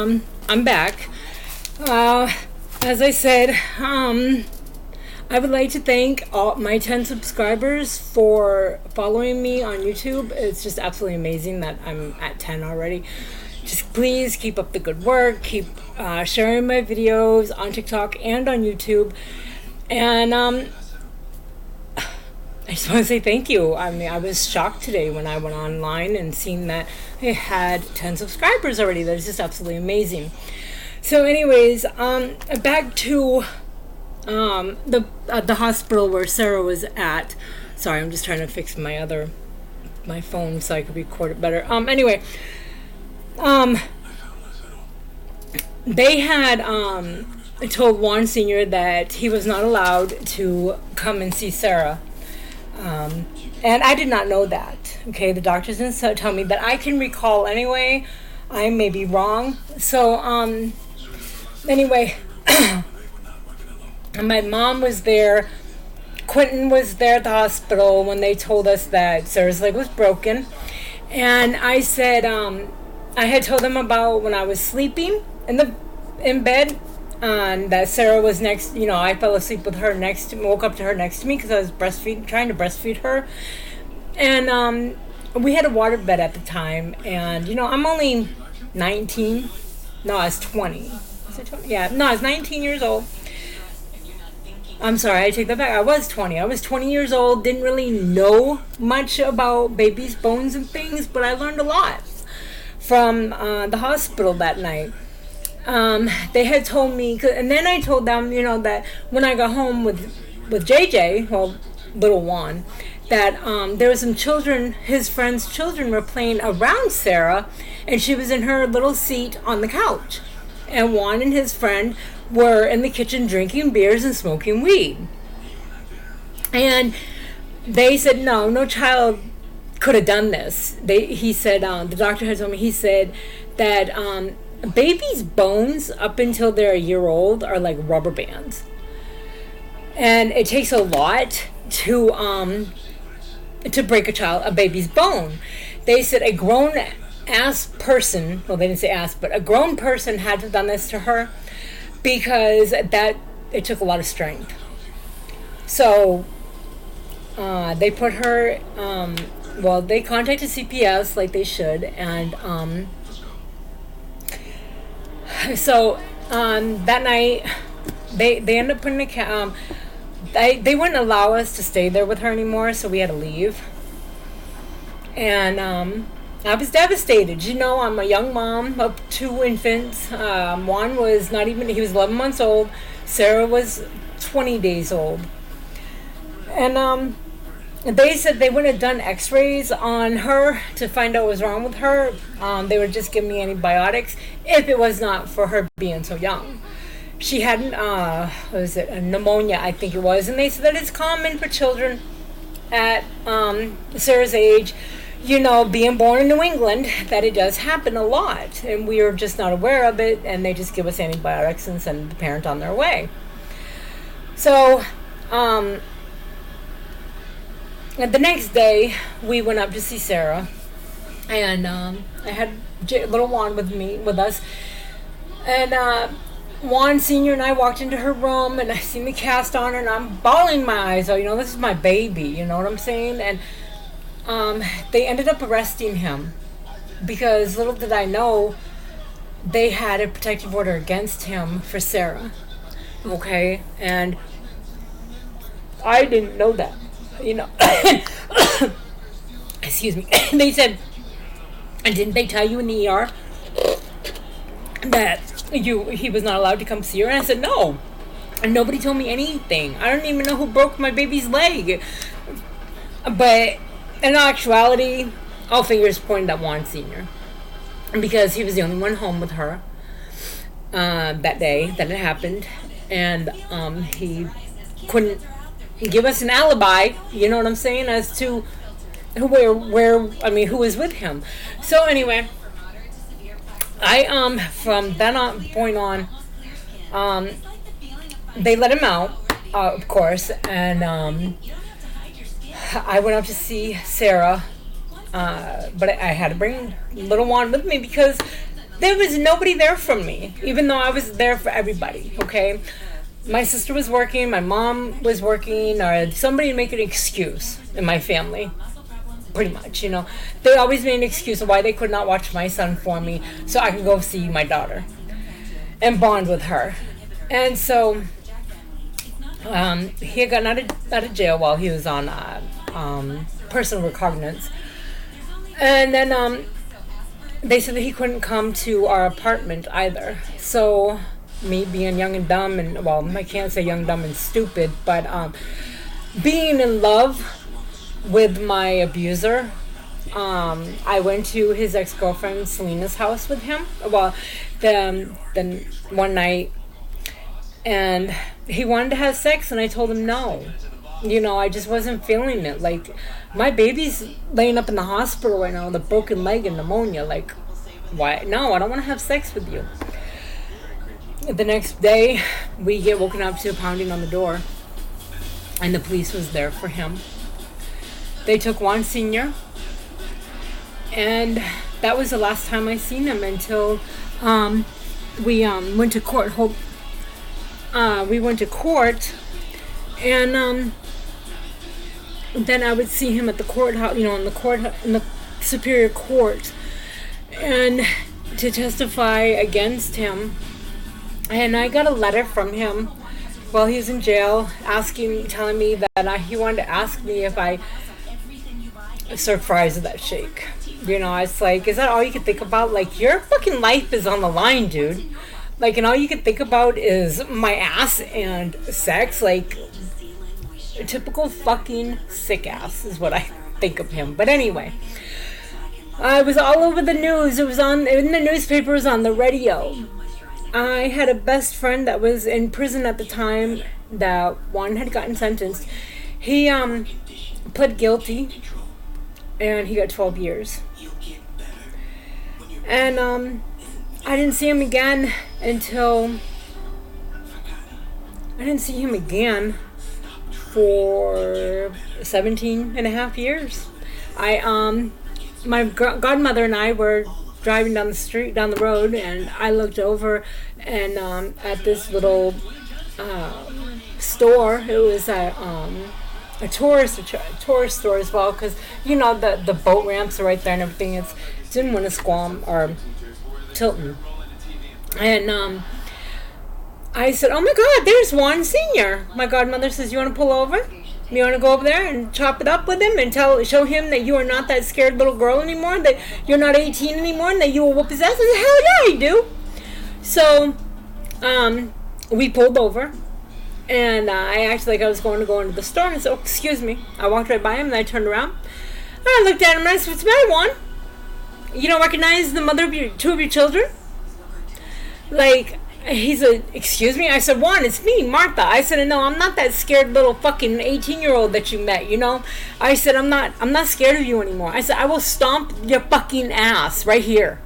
I'm back. As I said, I would like to thank all my 10 subscribers for following me on YouTube. It's just absolutely amazing that I'm at 10 already. Just please keep up the good work. Keep sharing my videos on TikTok and on YouTube. And I just want to say thank you. I mean, I was shocked today when I went online and seen that I had 10 subscribers already. That is just absolutely amazing. So anyways, back to the hospital where Sarah was at. Sorry, I'm just trying to fix my phone so I could record it better. Anyway, they had told Juan Sr. that he was not allowed to come and see Sarah. And I did not know that. Okay, the doctors didn't tell me that. I can recall anyway. I may be wrong. So, anyway, my mom was there. Quentin was there at the hospital when they told us that Sarah's leg was broken. And I said, I had told them about when I was sleeping in bed. That Sarah was next, I fell asleep with her woke up to her next to me because I was trying to breastfeed her. And we had a water bed at the time. And, I'm only 19. No, I was 20. Was it 20? Yeah, no, I was 19 years old. I'm sorry, I take that back. I was 20. I was 20 years old, didn't really know much about babies' bones and things, but I learned a lot from the hospital that night. They had told me, and then I told them, that when I got home with JJ, well, little Juan, that there were some children, his friends' children were playing around Sarah, and she was in her little seat on the couch. And Juan and his friend were in the kitchen drinking beers and smoking weed. And they said, no child could have done this. He said, the doctor had told me, he said that babies' bones up until they're a year old are like rubber bands, and it takes a lot to break a baby's bone. They said a grown ass person, well, they didn't say ass, but a grown person had to have done this to her because it took a lot of strength. So they put her, they contacted CPS like they should, and so that night they ended up putting they wouldn't allow us to stay there with her anymore, so we had to leave. And I was devastated. I'm a young mom of 2 infants. Juan was he was 11 months old. Sarah was 20 days old. And they said they wouldn't have done x-rays on her to find out what was wrong with her. They would just give me antibiotics if it was not for her being so young. She had a pneumonia, I think it was. And they said that it's common for children at Sarah's age, being born in New England, that it does happen a lot. And we are just not aware of it, and they just give us antibiotics and send the parent on their way. So, and the next day, we went up to see Sarah, and I had little Juan with us, and Juan Sr. and I walked into her room, and I seen the cast on her, and I'm bawling my eyes out. This is my baby. You know what I'm saying? And they ended up arresting him because little did I know they had a protective order against him for Sarah. Okay, and I didn't know that. Excuse me. They said, and didn't they tell you in the ER that he was not allowed to come see her? And I said, no. And nobody told me anything. I don't even know who broke my baby's leg. But in actuality, all fingers pointed at Juan Sr. because he was the only one home with her that day that it happened. And he couldn't give us an alibi, you know what I'm saying, as to who was with him. So anyway, I from that point on, they let him out, of course, and I went up to see Sarah, but I had to bring little Juan with me because There was nobody there for me, even though I was there for everybody, okay? My sister was working, my mom was working, or somebody make an excuse in my family. Pretty much, you know. They always made an excuse of why they could not watch my son for me so I could go see my daughter and bond with her. And so he had gotten out of jail while he was on personal recognizance. And then they said that he couldn't come to our apartment either. So me being young and dumb, and well, I can't say young, dumb, and stupid, but being in love with my abuser, I went to his ex-girlfriend Selena's house with him. Well, then one night, and he wanted to have sex, and I told him no. You know, I just wasn't feeling it. Like, my baby's laying up in the hospital right now with a broken leg and pneumonia. Like, why? No, I don't want to have sex with you. The next day, we get woken up to pounding on the door, and the police was there for him. They took one senior, and that was the last time I seen him until we went to court. We went to court, and then I would see him at the courthouse, you know, in the Superior Court, and to testify against him. And I got a letter from him while he was in jail, telling me that he wanted to ask me if I served fries with that shake. You know, it's like, is that all you can think about? Like, your fucking life is on the line, dude. Like, and all you can think about is my ass and sex. Like, a typical fucking sick ass is what I think of him. But anyway, I was all over the news. It was in the newspapers, on the radio. I had a best friend that was in prison at the time that one had gotten sentenced. He pled guilty, and he got 12 years. And I didn't see him again for 17 and a half years. My godmother and I were driving down the road, and I looked over and at this little store. It was a tourist store as well, because you know the boat ramps are right there and everything. It's in Winnisquam or Tilton, and I said, "Oh my God, there's Juan Senior." My godmother says, "You want to pull over? You want to go over there and chop it up with him and show him that you are not that scared little girl anymore, that you're not 18 anymore, and that you will whoop his ass?" I said, "Hell yeah, I do." So we pulled over, and I acted like I was going to go into the store, and I said, "Oh, excuse me." I walked right by him, and I turned around, and I looked at him, and I said, "What's the matter, Juan? You don't recognize the mother of two of your children?" Like, he said, "Excuse me?" I said, "Juan, it's me, Martha." I said, "No, I'm not that scared little fucking 18-year-old that you met, you know?" I said, I'm not scared of you anymore. I said, "I will stomp your fucking ass right here."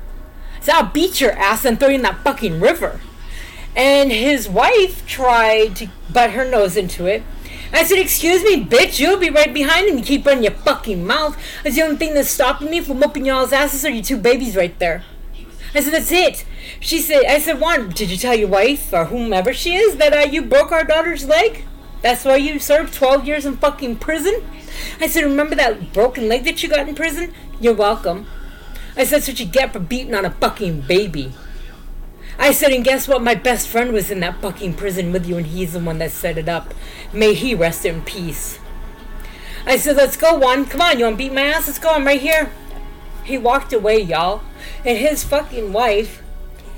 I said, "I'll beat your ass and throw you in that fucking river." And his wife tried to butt her nose into it. I said, "Excuse me, bitch, you'll be right behind him. You keep running your fucking mouth. That's the only thing that's stopping me from whooping y'all's asses are your two babies right there." I said, "That's it." I said, "Juan, did you tell your wife or whomever she is that you broke our daughter's leg? That's why you served 12 years in fucking prison?" I said, "Remember that broken leg that you got in prison? You're welcome." I said, "That's what you get for beating on a fucking baby." I said, "And guess what? My best friend was in that fucking prison with you, and he's the one that set it up. May he rest in peace." I said, "Let's go, Juan. Come on, you want to beat my ass? Let's go. I'm right here." He walked away, y'all. And his fucking wife,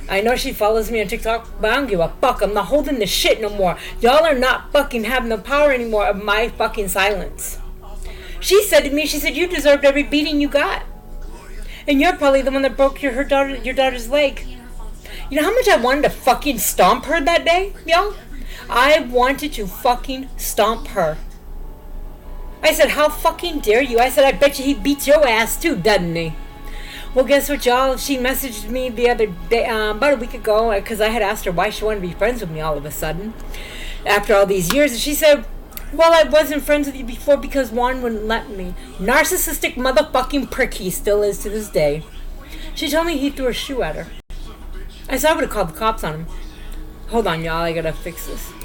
I know she follows me on TikTok, but I don't give a fuck. I'm not holding this shit no more. Y'all are not fucking having the power anymore of my fucking silence. She said to me, she said, "You deserved every beating you got. And you're probably the one that broke your daughter's leg." You know how much I wanted to fucking stomp her that day, y'all? I wanted to fucking stomp her. I said, "How fucking dare you?" I said, "I bet you he beats your ass too, doesn't he?" Well, guess what, y'all? She messaged me the other day, about a week ago, because I had asked her why she wanted to be friends with me all of a sudden, after all these years. And she said, "Well, I wasn't friends with you before because Juan wouldn't let me." Narcissistic motherfucking prick he still is to this day. She told me he threw a shoe at her. I said I would have called the cops on him. Hold on, y'all. I gotta fix this.